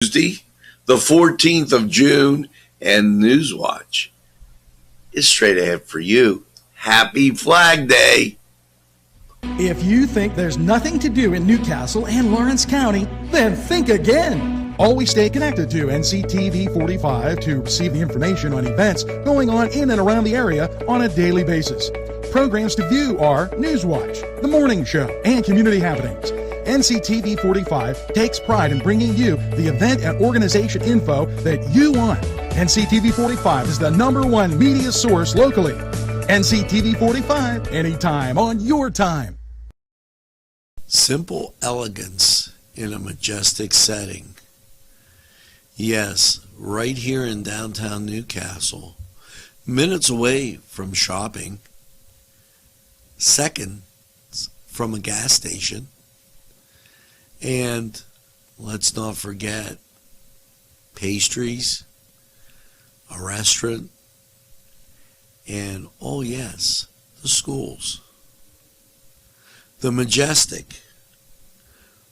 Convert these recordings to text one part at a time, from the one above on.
Tuesday, the 14th of June, and Newswatch is straight ahead for you. Happy Flag Day! If you think there's nothing to do in Newcastle and Lawrence County, then think again. Always stay connected to Nctv45 to receive the information on events going on in and around the area on a daily basis. Programs to view are Newswatch, The Morning Show, and Community Happenings. Nctv45 takes pride in bringing you the event and organization info that you want. Nctv45 is the #1 media source locally. Nctv45, anytime on your time. Simple elegance in a majestic setting. Yes, right here in downtown Newcastle, minutes away from shopping, seconds from a gas station, and let's not forget pastries, a restaurant, and oh yes, the schools. The majestic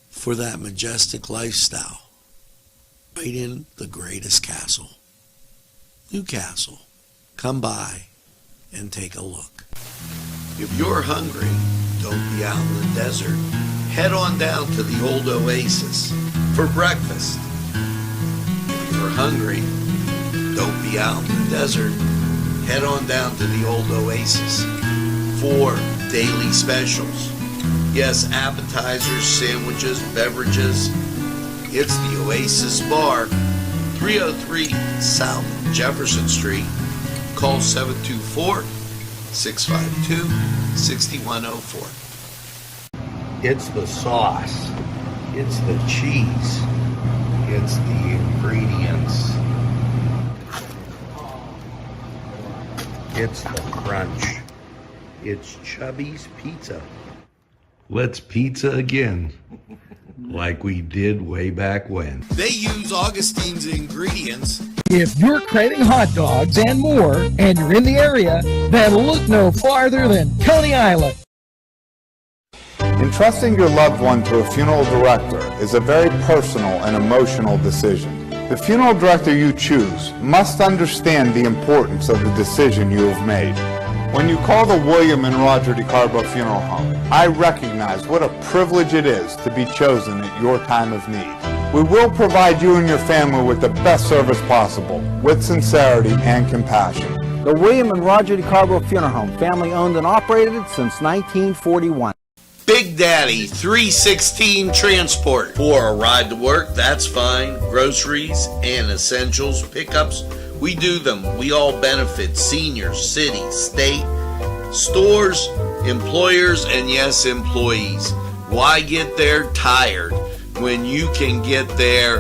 for that majestic lifestyle, right in the greatest castle, Newcastle. Come by and take a look. If you're hungry, don't be out in the desert. Head on down to the old Oasis for breakfast. If you're hungry, don't be out in the desert. Head on down to the old Oasis for daily specials. Yes, appetizers, sandwiches, beverages. It's the Oasis Bar, 303 South Jefferson Street. Call 724-652-6104. It's the sauce. It's the cheese. It's the ingredients. It's the crunch. It's Chubby's Pizza. Let's pizza again, like we did way back when. They use Augustine's ingredients. If you're craving hot dogs and more, and you're in the area, then look no farther than Coney Island. Entrusting your loved one to a funeral director is a very personal and emotional decision. The funeral director you choose must understand the importance of the decision you have made. When you call the William and Roger DeCarbo Funeral Home, I recognize what a privilege it is to be chosen at your time of need. We will provide you and your family with the best service possible, with sincerity and compassion. The William and Roger DeCarbo Funeral Home, family owned and operated since 1941. Big Daddy 316 Transport. For a ride to work, that's fine. Groceries and essentials, pickups, we do them. We all benefit. Seniors, cities, state, stores, employers, and yes, employees. Why get there tired when you can get there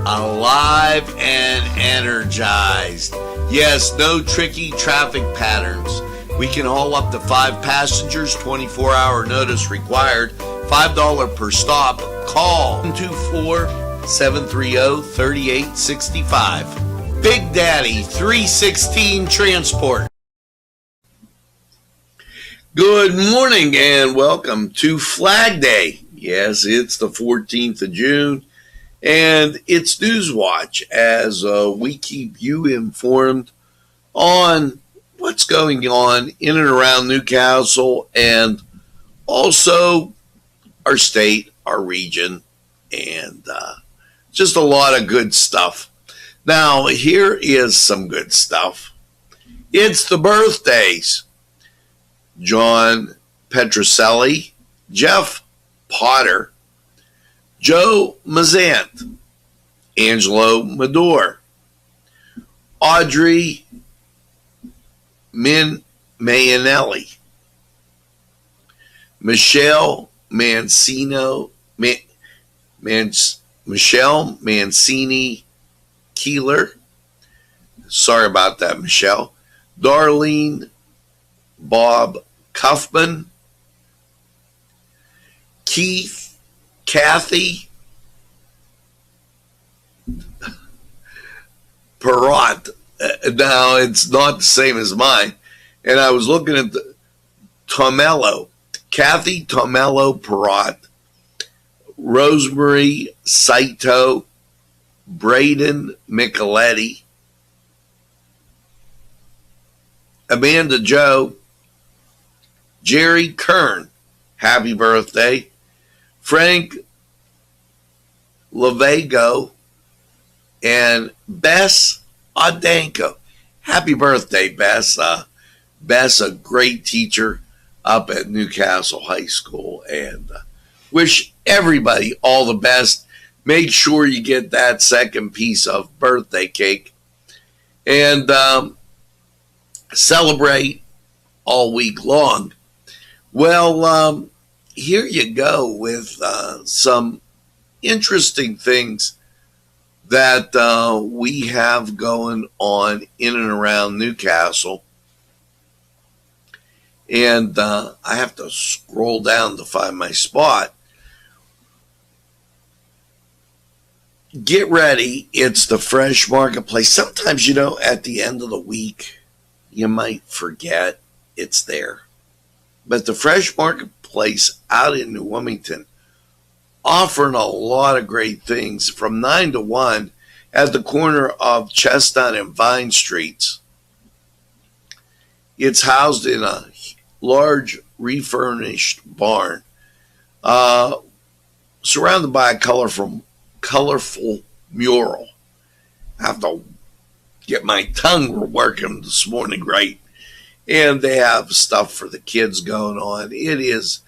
alive and energized? Yes, no tricky traffic patterns. We can haul up to 5 passengers, 24-hour notice required, $5 per stop. Call 224-730-3865. Big Daddy 316 Transport. Good morning and welcome to Flag Day. Yes, it's the 14th of June and it's Newswatch as we keep you informed on what's going on in and around Newcastle and also our state, our region, and just a lot of good stuff. Now, here is some good stuff. It's the birthdays. John Petroselli, Jeff Potter, Joe Mazant, Angelo Medor, Audrey Mayanelli, Michelle Mancini Keeler. Sorry about that, Michelle. Darlene Bob Kaufman, Keith, Kathy Perrotta. Now, it's not the same as mine. And I was looking at the Tomello, Kathy Tomello Perrotta, Rosemary Saito, Braden Micheletti, Amanda Joe, Jerry Kern, happy birthday, Frank Lavago, and Bess Odanko. Happy birthday, Bess. Bess, a great teacher up at Newcastle High School, and wish everybody all the best. Make sure you get that second piece of birthday cake and celebrate all week long. Well, here you go with some interesting things that we have going on in and around Newcastle. And I have to scroll down to find my spot. Get ready. It's the Fresh Marketplace. Sometimes, at the end of the week, you might forget it's there. But the Fresh Marketplace out in New Wilmington, offering a lot of great things from 9 to 1 at the corner of Chestnut and Vine Streets. It's housed in a large refurnished barn, surrounded by a colorful mural. I have to get my tongue working this morning right. And they have stuff for the kids going on. It is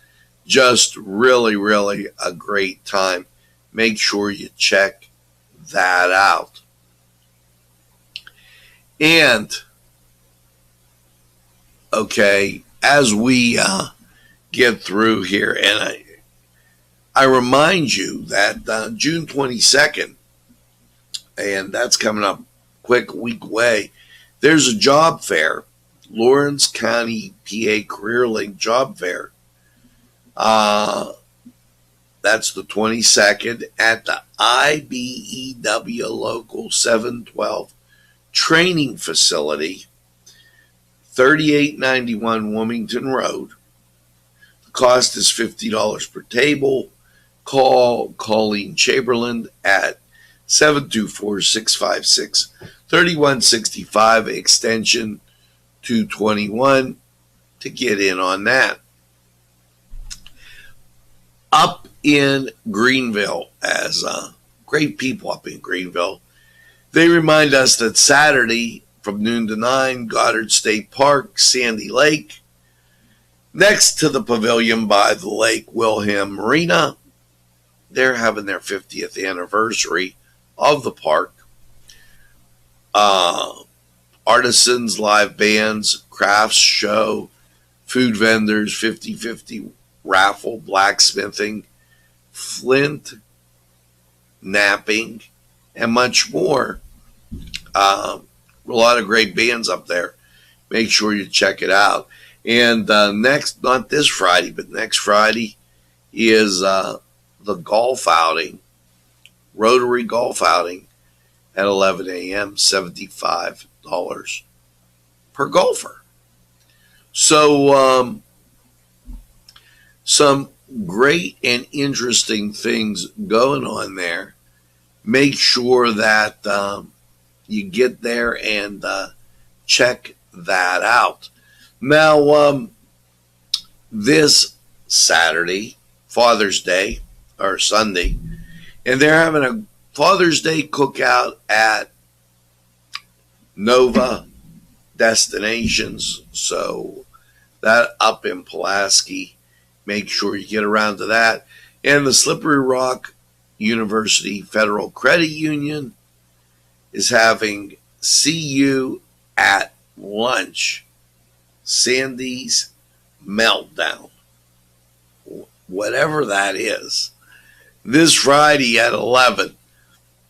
just really, really a great time. Make sure you check that out. And, okay, as we get through here, and I remind you that June 22nd, and that's coming up quick, week away, there's a job fair, Lawrence County, PA Career Link Job Fair. That's the 22nd at the IBEW Local 712 Training Facility, 3891 Wilmington Road. The cost is $50 per table. Call Colleen Chamberlain at 724-656-3165, extension 221 to get in on that. Up in Greenville, as great people up in Greenville, they remind us that Saturday from noon to 9, Goddard State Park, Sandy Lake, next to the pavilion by the Lake Wilhelm Marina, they're having their 50th anniversary of the park. Artisans, live bands, crafts show, food vendors, 50-50 raffle, blacksmithing, flint napping, and much more. A lot of great bands up there. Make sure you check it out. And next, not this Friday, but next Friday is the golf outing, Rotary golf outing at 11 a.m., $75 per golfer. So some great and interesting things going on there. Make sure that you get there and check that out. Now, this Saturday, Father's Day, or Sunday, and they're having a Father's Day cookout at Nova Destinations. So that up in Pulaski. Make sure you get around to that. And the Slippery Rock University Federal Credit Union is having See You at Lunch, Sandy's Meltdown, whatever that is, this Friday at 11.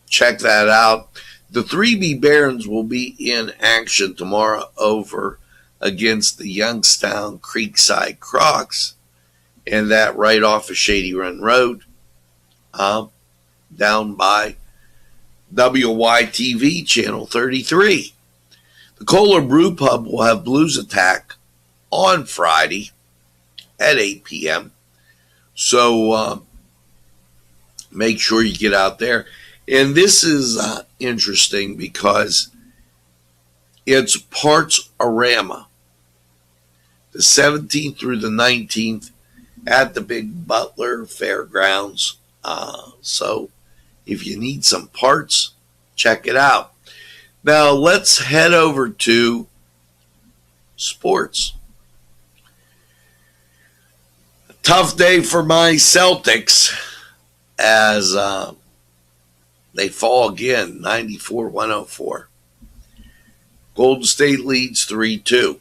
Check that out. The 3B Barons will be in action tomorrow over against the Youngstown Creekside Crocs, and that right off of Shady Run Road, down by WYTV Channel 33. The Kohler Brew Pub will have Blues Attack on Friday at 8 p.m. So make sure you get out there. And this is interesting because it's Parts-A-Rama, the 17th through the 19th at the Big Butler Fairgrounds. So if you need some parts, check it out. Now let's head over to sports. A tough day for my Celtics as they fall again, 94-104. Golden State leads 3-2.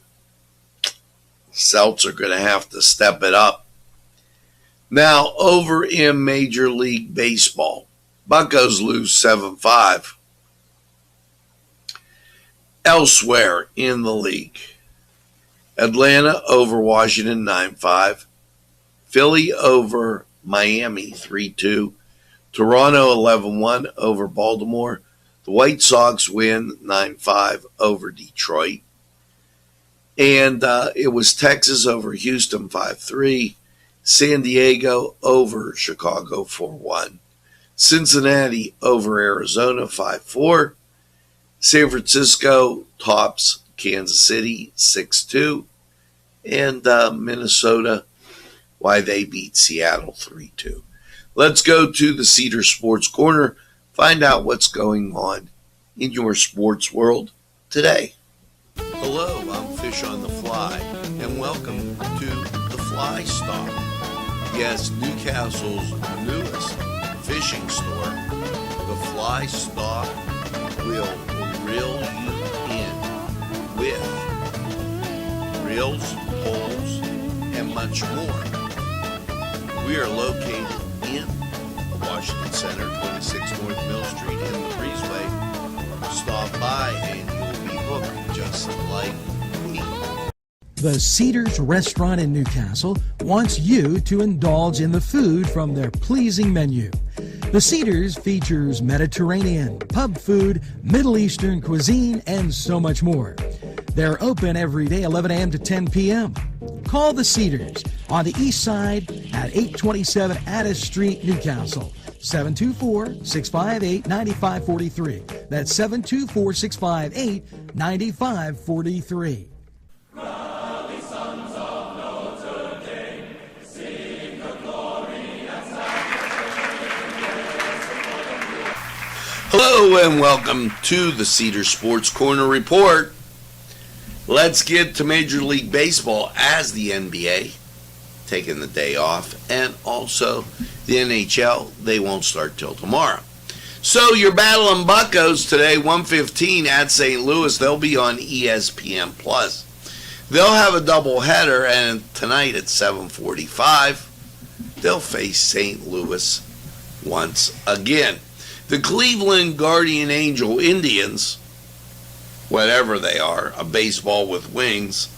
Celtics are going to have to step it up. Now, over in Major League Baseball, Buccos lose 7-5. Elsewhere in the league, Atlanta over Washington 9-5. Philly over Miami 3-2. Toronto 11-1 over Baltimore. The White Sox win 9-5 over Detroit. And it was Texas over Houston 5-3. San Diego over Chicago 4-1. Cincinnati over Arizona 5-4. San Francisco tops Kansas City 6-2. And Minnesota, why they beat Seattle 3-2. Let's go to the Cedar Sports Corner, find out what's going on in your sports world today. Hello, I'm Fish on the Fly, and welcome to the Fly Stop. Yes, Newcastle's newest fishing store. The Fly Stop will reel you in with reels, poles, and much more. We are located in the Washington Center, 26 North Mill Street in the Breezeway. Stop by and you'll be hooked just like me. The Cedars Restaurant in Newcastle wants you to indulge in the food from their pleasing menu. The Cedars features Mediterranean, pub food, Middle Eastern cuisine, and so much more. They're open every day 11 a.m. to 10 p.m. Call the Cedars on the east side at 827 Addis Street, Newcastle. 724-658-9543. That's 724-658-9543. Hello and welcome to the Cedar Sports Corner Report. Let's get to Major League Baseball as the NBA taking the day off, and also the NHL, they won't start till tomorrow. So you're battling Buccos today, 1:15 at St. Louis. They'll be on ESPN+. They'll have a doubleheader, and tonight at 7:45, they'll face St. Louis once again. The Cleveland Guardian Angel Indians, whatever they are, a baseball with wings,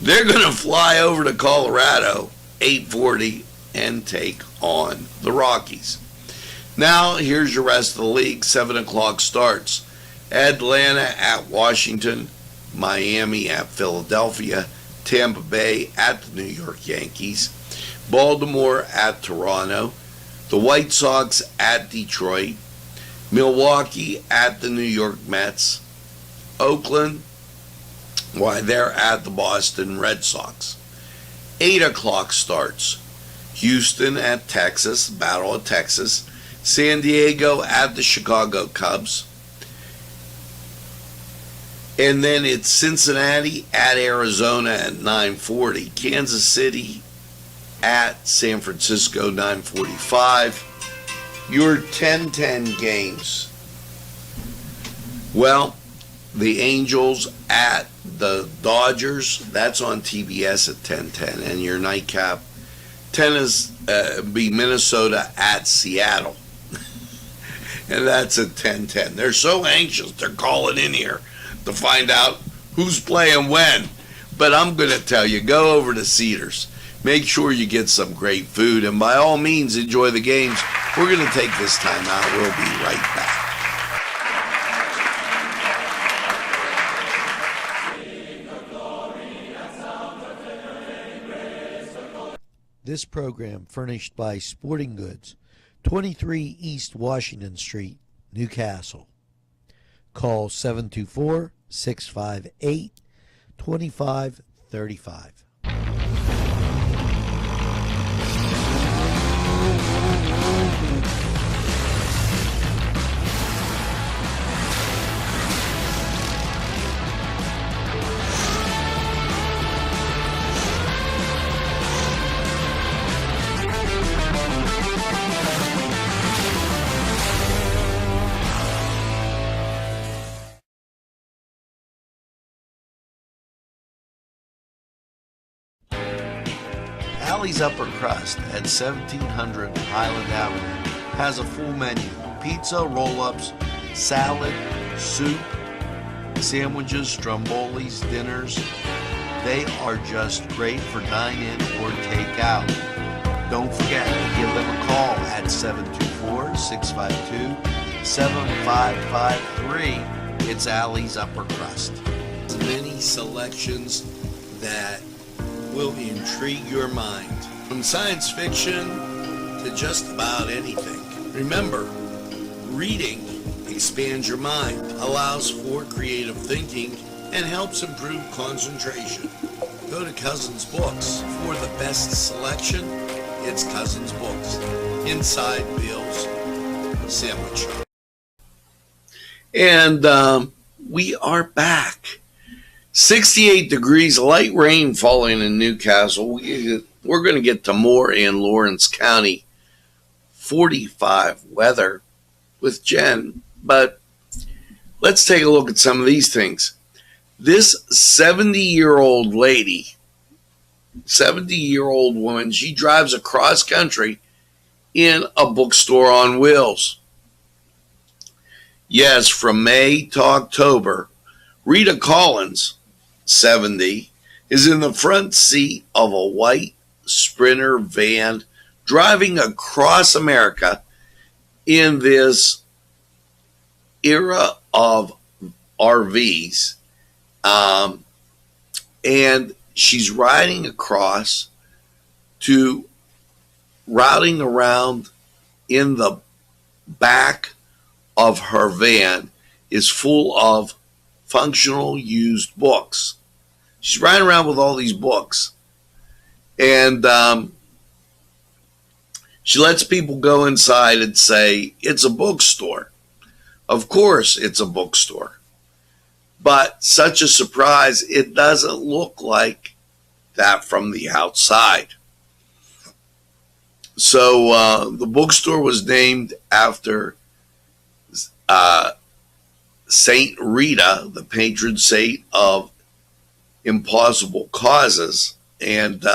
they're going to fly over to Colorado, 8:40, and take on the Rockies. Now, here's your rest of the league. 7 o'clock starts. Atlanta at Washington, Miami at Philadelphia, Tampa Bay at the New York Yankees, Baltimore at Toronto, the White Sox at Detroit, Milwaukee at the New York Mets, Oakland, why they're at the Boston Red Sox. 8 o'clock starts. Houston at Texas, Battle of Texas, San Diego at the Chicago Cubs, and then it's Cincinnati at Arizona at 9:40, Kansas City at San Francisco, 9:45. Your 10-10 games. Well, the Angels at the Dodgers, that's on TBS at 10:10, and your nightcap 10 is be Minnesota at Seattle, and that's at 10:10. They're so anxious, they're calling in here to find out who's playing when. But I'm going to tell you, go over to Cedars. Make sure you get some great food, and by all means, enjoy the games. We're going to take this time out. We'll be right back. This program furnished by Sporting Goods, 23 East Washington Street, Newcastle. Call 724-658-2535. Alley's Upper Crust at 1700 Highland Avenue has a full menu: pizza, roll-ups, salad, soup, sandwiches, strombolis, dinners. They are just great for dine-in or take-out. Don't forget to give them a call at 724-652-7553. It's Alley's Upper Crust. Many selections that will intrigue your mind, from science fiction to just about anything. Remember, reading expands your mind, allows for creative thinking, and helps improve concentration. Go to Cousins Books for the best selection. It's Cousins Books, inside Bill's Sandwich Shop. And we are back. 68 degrees, light rain falling in Newcastle. We're going to get to more in Lawrence County. 45 weather with Jen. But let's take a look at some of these things. This 70-year-old lady, 70-year-old woman, she drives across country in a bookstore on wheels. Yes, from May to October, Rita Collins, 70, is in the front seat of a white Sprinter van driving across America in this era of RVs. And she's riding across to routing around in the back of her van is full of functional used books. She's riding around with all these books. And she lets people go inside and say, it's a bookstore. Of course it's a bookstore. But such a surprise, it doesn't look like that from the outside. So the bookstore was named after Saint Rita, the patron saint of impossible causes, and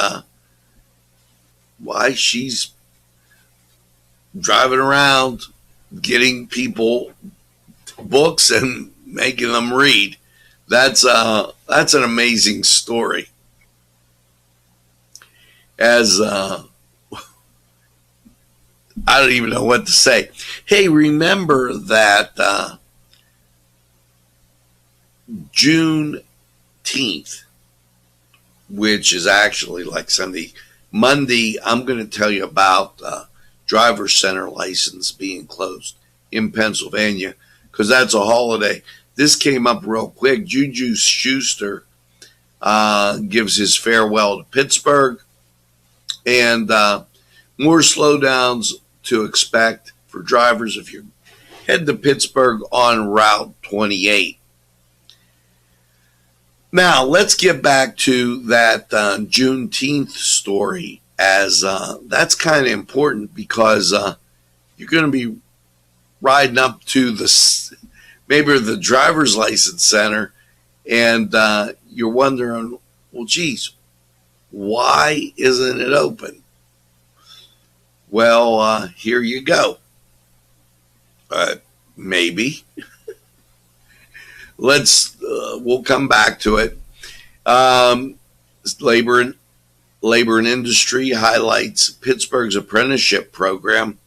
why she's driving around getting people books and making them read. That's an amazing story. As I don't even know what to say. Hey, remember that Juneteenth, which is actually like Sunday, Monday, I'm going to tell you about driver's center license being closed in Pennsylvania, because that's a holiday. This came up real quick. Juju Schuster gives his farewell to Pittsburgh, and more slowdowns to expect for drivers if you head to Pittsburgh on Route 28. Now, let's get back to that Juneteenth story, as that's kind of important, because you're going to be riding up to maybe the driver's license center, and you're wondering, well, geez, why isn't it open? Well, here you go. Maybe. We'll come back to it. Labor and Industry highlights Pittsburgh's apprenticeship program,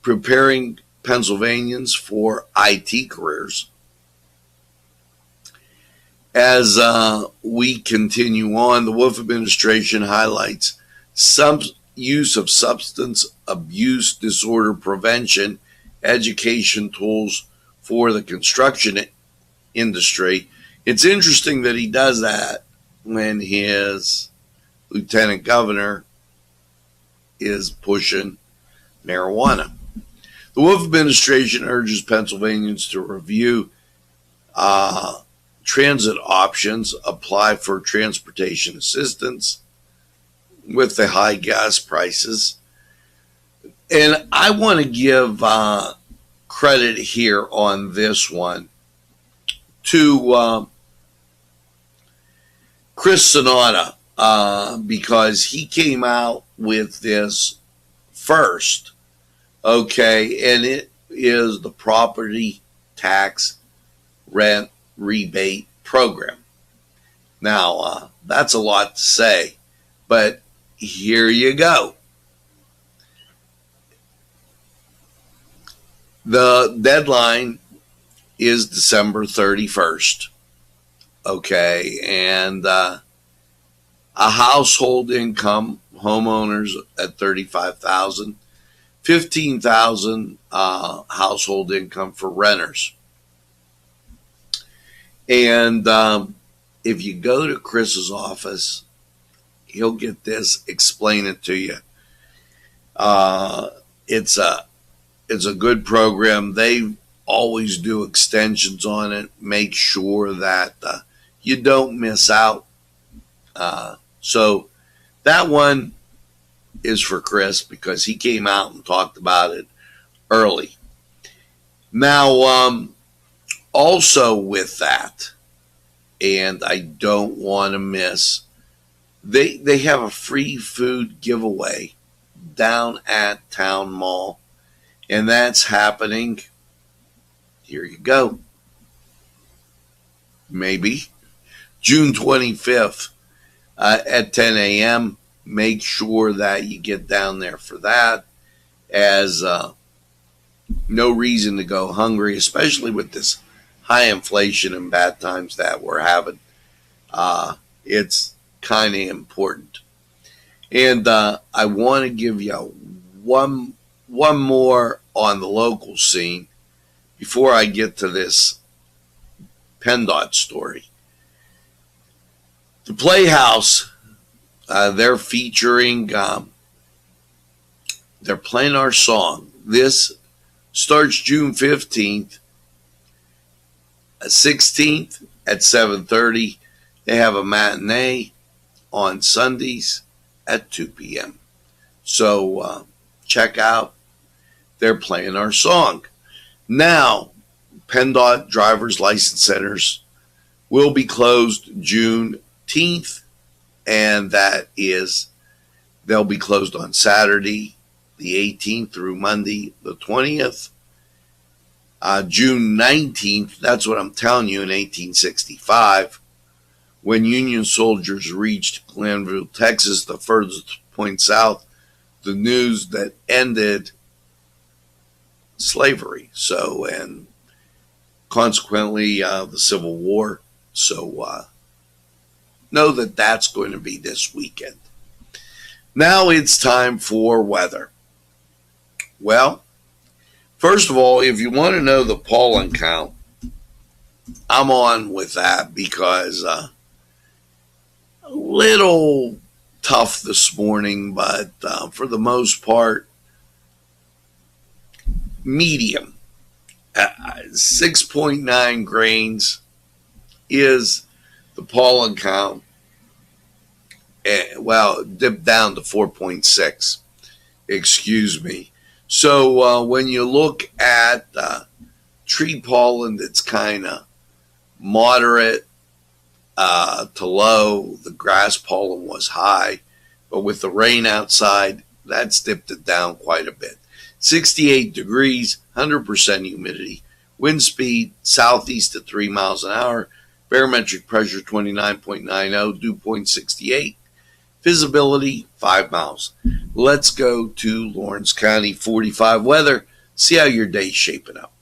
preparing Pennsylvanians for IT careers. As we continue on, the Wolf administration highlights some use of substance abuse disorder prevention, education tools for the construction industry. It's interesting that he does that when his lieutenant governor is pushing marijuana. The Wolf administration urges Pennsylvanians to review transit options, apply for transportation assistance with the high gas prices. And I want to give credit here on this one to Chris Sonata, because he came out with this first, okay, and it is the property tax rent rebate program. Now, that's a lot to say, but here you go. The deadline is December 31st. Okay, and a household income, homeowners at $35,000, $15,000 household income for renters. And if you go to Chris's office, he'll get this, explain it to you. It's a good program. They always do extensions on it, make sure that you don't miss out. So that one is for Chris because he came out and talked about it early. Now, also with that, and I don't want to miss, they have a free food giveaway down at Town Mall, and that's happening. Here you go. Maybe June 25th at 10 a.m. Make sure that you get down there for that, as no reason to go hungry, especially with this high inflation and bad times that we're having. It's kind of important. And I want to give you one more on the local scene before I get to this PennDOT story. The Playhouse, they're featuring, they're playing our song. This starts June 15th, 16th at 7:30. They have a matinee on Sundays at 2 p.m. So check out. They're playing our song. Now, PennDOT driver's license centers will be closed Juneteenth, and that is, they'll be closed on Saturday, the 18th through Monday, the 20th. June 19th, that's what I'm telling you, in 1865, when Union soldiers reached Glenville, Texas, the furthest point south, the news that ended slavery. So, and consequently, the Civil War. So, know that that's going to be this weekend. Now it's time for weather. Well, first of all, if you want to know the pollen count, I'm on with that because a little tough this morning, but for the most part, medium. 6.9 grains is the pollen count. Well, it dipped down to 4.6. Excuse me. So when you look at tree pollen, that's kind of moderate to low. The grass pollen was high, but with the rain outside, that's dipped it down quite a bit. 68 degrees, 100% humidity, wind speed southeast at 3 miles an hour, barometric pressure 29.90, dew point 68, visibility 5 miles. Let's go to Lawrence County 45 weather, see how your day's shaping up.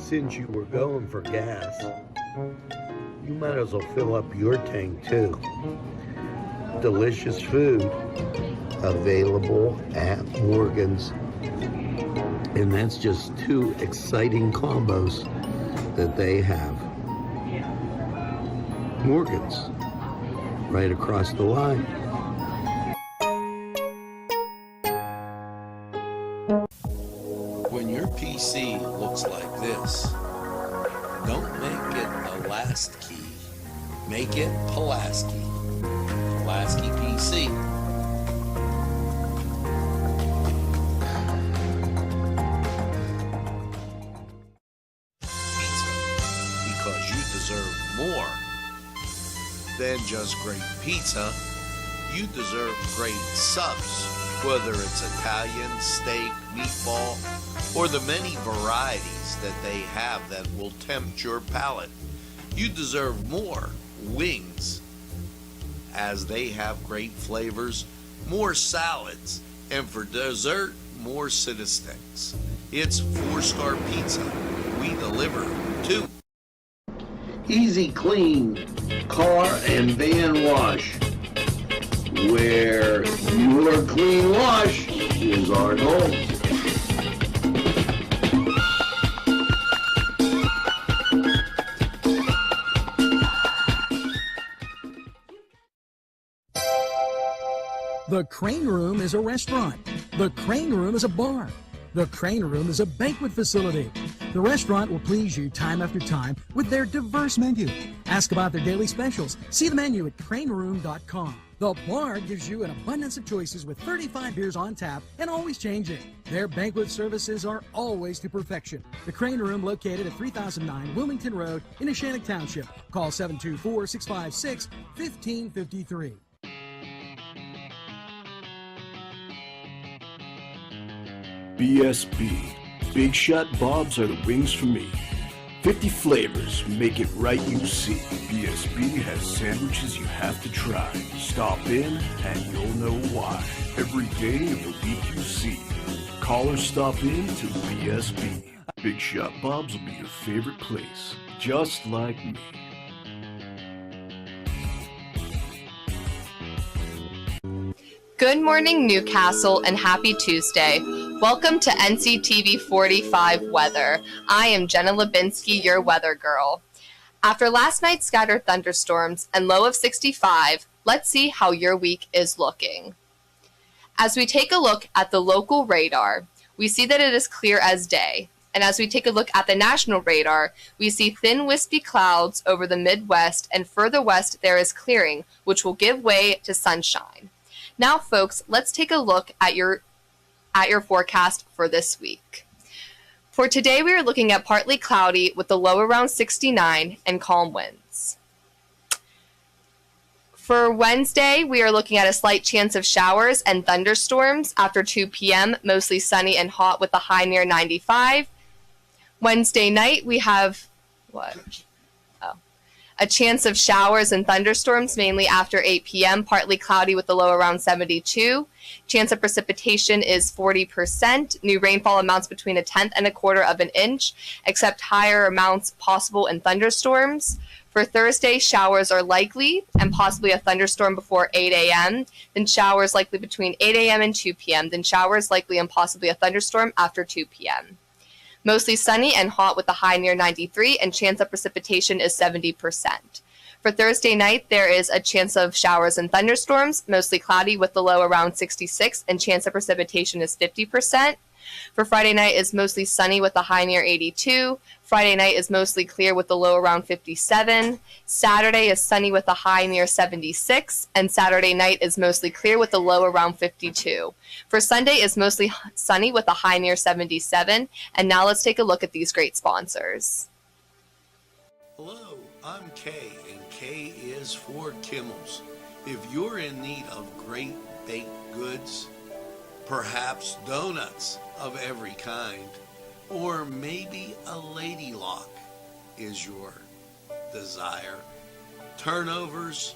since you were going for gas, you might as well fill up your tank too. Delicious food available at Morgan's. And that's just two exciting combos that they have. Morgan's, right across the line. When your PC looks like this, don't make it a last key. Make it Pulaski. Pulaski PC. Pizza. Because you deserve more than just great pizza. You deserve great subs. Whether it's Italian, steak, meatball, or the many varieties that they have that will tempt your palate. You deserve more wings, as they have great flavors, more salads, and for dessert, more Citi-Sticks. It's 4-star pizza. We deliver too. Easy Clean Car and Van Wash, where your clean wash is our goal. The Crane Room is a restaurant. The Crane Room is a bar. The Crane Room is a banquet facility. The restaurant will please you time after time with their diverse menu. Ask about their daily specials. See the menu at craneroom.com. The bar gives you an abundance of choices with 35 beers on tap and always changing. Their banquet services are always to perfection. The Crane Room, located at 3009 Wilmington Road in Neshannock Township. Call 724-656-1553. BSB. Big Shot Bobs are the wings for me. 50 flavors, make it right you see. BSB has sandwiches you have to try. Stop in and you'll know why. Every day of the week you see. Call or stop in to BSB. Big Shot Bobs will be your favorite place, just like me. Good morning, Newcastle, and happy Tuesday. Welcome to Nctv45 Weather. I am Jenna Lubinsky, your weather girl. After last night's scattered thunderstorms and low of 65, let's see how your week is looking. As we take a look at the local radar, we see that it is clear as day. And as we take a look at the national radar, we see thin wispy clouds over the Midwest, and further west there is clearing, which will give way to sunshine. Now, folks, let's take a look at your forecast for this week. For today, we are looking at partly cloudy with the low around 69 and calm winds. For Wednesday, we are looking at a slight chance of showers and thunderstorms after 2 p.m., mostly sunny and hot with a high near 95. Wednesday night, we have a chance of showers and thunderstorms, mainly after 8 p.m., partly cloudy with the low around 72. Chance of precipitation is 40%. New rainfall amounts between 1/10 and 1/4 of an inch, except higher amounts possible in thunderstorms. For Thursday, showers are likely and possibly a thunderstorm before 8 a.m., then showers likely between 8 a.m. and 2 p.m., then showers likely and possibly a thunderstorm after 2 p.m. Mostly sunny and hot with a high near 93, and chance of precipitation is 70%. For Thursday night, there is a chance of showers and thunderstorms, mostly cloudy with the low around 66, and chance of precipitation is 50%. For Friday night is mostly sunny with a high near 82. Friday night is mostly clear with the low around 57. Saturday is sunny with a high near 76. And Saturday night is mostly clear with the low around 52. For Sunday is mostly sunny with a high near 77. And now let's take a look at these great sponsors. Hello, I'm Kay, and K is for Kimmel's. If you're in need of great baked goods, perhaps donuts of every kind, or maybe a lady lock is your desire, turnovers,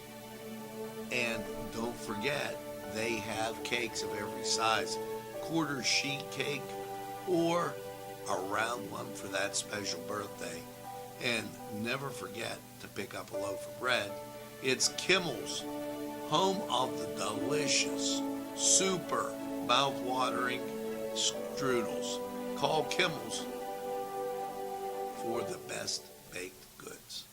and don't forget, they have cakes of every size, quarter sheet cake or around one for that special birthday. And never forget to pick up a loaf of bread. It's Kimmel's, home of the delicious, super mouth-watering strudels. Call Kimmel's for the best baked goods.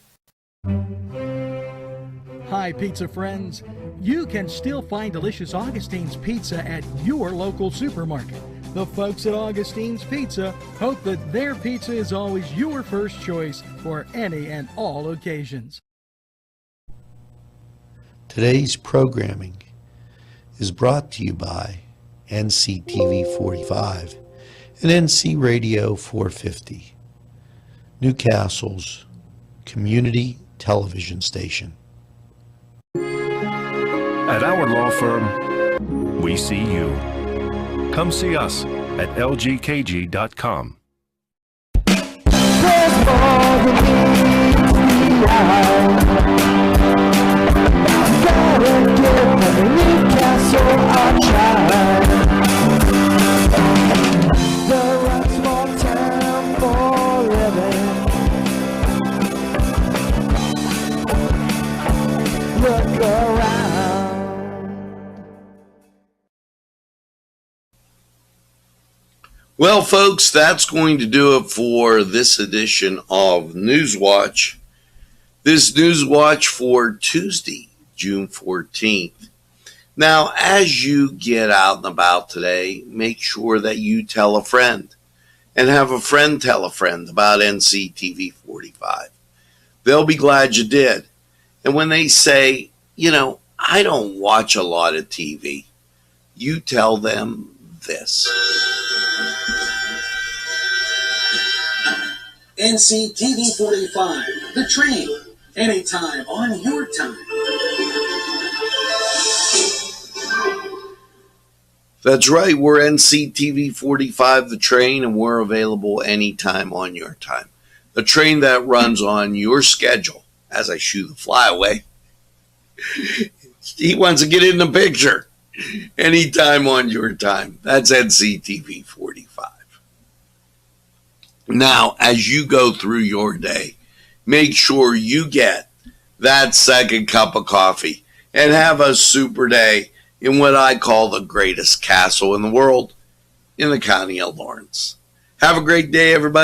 Hi, pizza friends. You can still find delicious Augustine's Pizza at your local supermarket. The folks at Augustine's Pizza hope that their pizza is always your first choice for any and all occasions. Today's programming is brought to you by Nctv45 and NC Radio 450, Newcastle's community television station. At our law firm, we see you. Come see us at lgkg.com. Look around. Well, folks, that's going to do it for this edition of Newswatch. This Newswatch for Tuesday, June 14th. Now, as you get out and about today, make sure that you tell a friend and have a friend tell a friend about Nctv45. They'll be glad you did. And when they say, I don't watch a lot of TV, you tell them this. NCTV45, the train, anytime on your time. That's right, we're NCTV45, the train, and we're available anytime on your time. The train that runs on your schedule, as I shoo the flyaway. He wants to get in the picture. Anytime on your time. That's NCTV45. Now, as you go through your day, make sure you get that second cup of coffee and have a super day in what I call the greatest castle in the world, in the county of Lawrence. Have a great day, everybody.